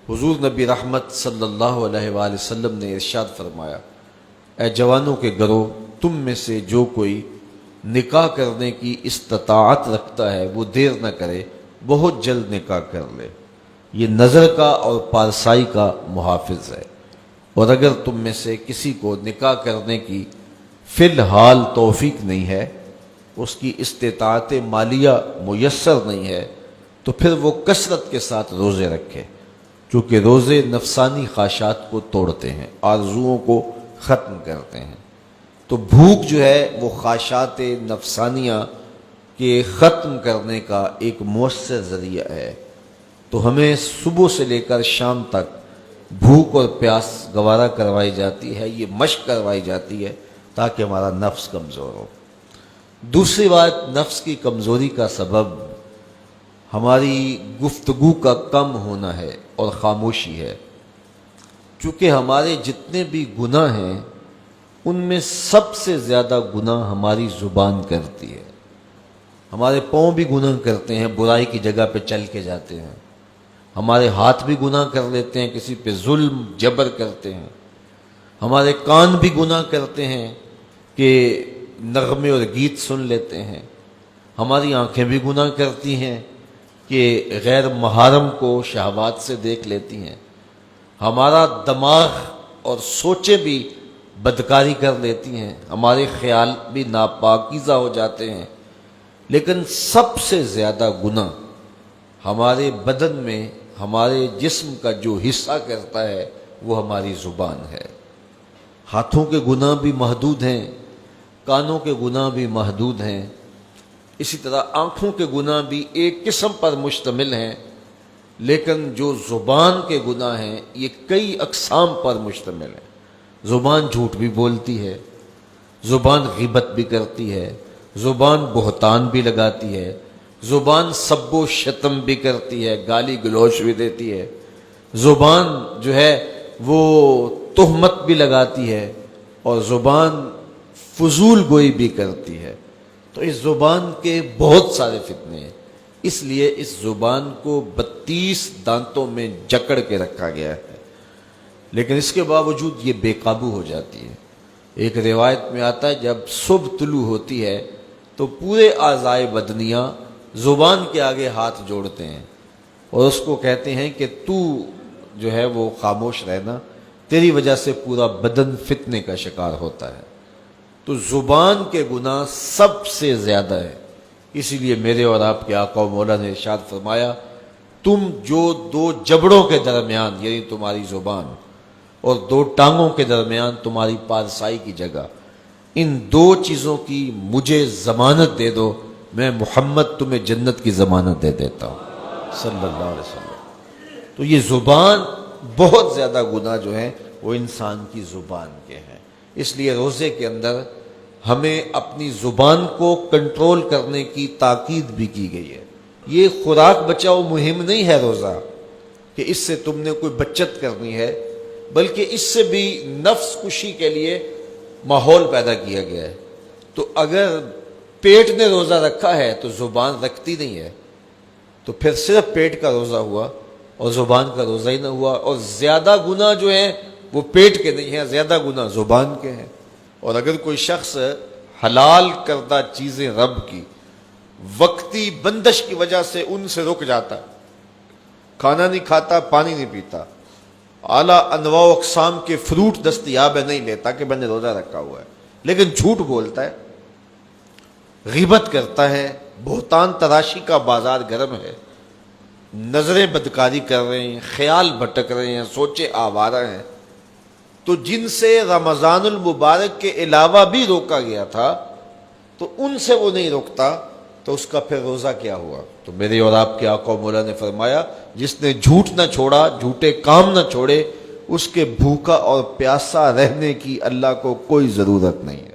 حضور نبی رحمت صلی اللہ علیہ وآلہ وسلم نے ارشاد فرمایا، اے جوانوں کے گروہ، تم میں سے جو کوئی نکاح کرنے کی استطاعت رکھتا ہے وہ دیر نہ کرے، بہت جلد نکاح کر لے۔ یہ نظر کا اور پارسائی کا محافظ ہے، اور اگر تم میں سے کسی کو نکاح کرنے کی فی الحال توفیق نہیں ہے، اس کی استطاعت مالیہ میسر نہیں ہے، تو پھر وہ کثرت کے ساتھ روزے رکھے، کیونکہ روزے نفسانی خواہشات کو توڑتے ہیں، آرزوؤں کو ختم کرتے ہیں۔ تو بھوک جو ہے وہ خواہشات نفسانیہ کے ختم کرنے کا ایک مؤثر ذریعہ ہے۔ تو ہمیں صبح سے لے کر شام تک بھوک اور پیاس گوارا کروائی جاتی ہے، یہ مشق کروائی جاتی ہے تاکہ ہمارا نفس کمزور ہو۔ دوسری بات، نفس کی کمزوری کا سبب ہماری گفتگو کا کم ہونا ہے اور خاموشی ہے، چونکہ ہمارے جتنے بھی گناہ ہیں ان میں سب سے زیادہ گناہ ہماری زبان کرتی ہے۔ ہمارے پاؤں بھی گناہ کرتے ہیں، برائی کی جگہ پہ چل کے جاتے ہیں، ہمارے ہاتھ بھی گناہ کر لیتے ہیں، کسی پہ ظلم جبر کرتے ہیں، ہمارے کان بھی گناہ کرتے ہیں کہ نغمے اور گیت سن لیتے ہیں، ہماری آنکھیں بھی گناہ کرتی ہیں کہ غیر محرم کو شہوات سے دیکھ لیتی ہیں، ہمارا دماغ اور سوچیں بھی بدکاری کر لیتی ہیں، ہمارے خیال بھی ناپاکیزہ ہو جاتے ہیں۔ لیکن سب سے زیادہ گناہ ہمارے بدن میں ہمارے جسم کا جو حصہ کرتا ہے وہ ہماری زبان ہے۔ ہاتھوں کے گناہ بھی محدود ہیں، کانوں کے گناہ بھی محدود ہیں، اسی طرح آنکھوں کے گناہ بھی ایک قسم پر مشتمل ہیں، لیکن جو زبان کے گناہ ہیں یہ کئی اقسام پر مشتمل ہیں۔ زبان جھوٹ بھی بولتی ہے، زبان غیبت بھی کرتی ہے، زبان بہتان بھی لگاتی ہے، زبان سب و شتم بھی کرتی ہے، گالی گلوچ بھی دیتی ہے، زبان جو ہے وہ تہمت بھی لگاتی ہے، اور زبان فضول گوئی بھی کرتی ہے۔ تو اس زبان کے بہت سارے فتنے ہیں، اس لیے اس زبان کو 32 دانتوں میں جکڑ کے رکھا گیا ہے، لیکن اس کے باوجود یہ بے قابو ہو جاتی ہے۔ ایک روایت میں آتا ہے جب صبح طلوع ہوتی ہے تو پورے اعضائے بدنیاں زبان کے آگے ہاتھ جوڑتے ہیں اور اس کو کہتے ہیں کہ تو جو ہے وہ خاموش رہنا، تیری وجہ سے پورا بدن فتنے کا شکار ہوتا ہے۔ تو زبان کے گناہ سب سے زیادہ ہے، اسی لیے میرے اور آپ کے آقا و مولا نے ارشاد فرمایا، تم جو دو جبڑوں کے درمیان یعنی تمہاری زبان اور دو ٹانگوں کے درمیان تمہاری پارسائی کی جگہ، ان دو چیزوں کی مجھے ضمانت دے دو، میں محمد تمہیں جنت کی ضمانت دے دیتا ہوں صلی اللہ علیہ وسلم۔ تو یہ زبان بہت زیادہ گناہ جو ہیں وہ انسان کی زبان کے ہیں، اس لیے روزے کے اندر ہمیں اپنی زبان کو کنٹرول کرنے کی تاکید بھی کی گئی ہے۔ یہ خوراک بچاؤ مہم نہیں ہے روزہ کہ اس سے تم نے کوئی بچت کرنی ہے، بلکہ اس سے بھی نفس کشی کے لیے ماحول پیدا کیا گیا ہے۔ تو اگر پیٹ نے روزہ رکھا ہے تو زبان رکھتی نہیں ہے، تو پھر صرف پیٹ کا روزہ ہوا اور زبان کا روزہ ہی نہ ہوا، اور زیادہ گناہ جو ہیں وہ پیٹ کے نہیں ہیں، زیادہ گناہ زبان کے ہیں۔ اور اگر کوئی شخص حلال کردہ چیزیں رب کی وقتی بندش کی وجہ سے ان سے رک جاتا، کھانا نہیں کھاتا، پانی نہیں پیتا، اعلیٰ انواع و اقسام کے فروٹ دستیاب ہے نہیں لیتا کہ میں نے روزہ رکھا ہوا ہے، لیکن جھوٹ بولتا ہے، غیبت کرتا ہے، بہتان تراشی کا بازار گرم ہے، نظریں بدکاری کر رہے ہیں، خیال بھٹک رہے ہیں، سوچے آوارہ ہیں، تو جن سے رمضان المبارک کے علاوہ بھی روکا گیا تھا تو ان سے وہ نہیں روکتا، تو اس کا پھر روزہ کیا ہوا؟ تو میرے اور آپ کے آقا و مولا نے فرمایا، جس نے جھوٹ نہ چھوڑا، جھوٹے کام نہ چھوڑے، اس کے بھوکا اور پیاسا رہنے کی اللہ کو کوئی ضرورت نہیں ہے۔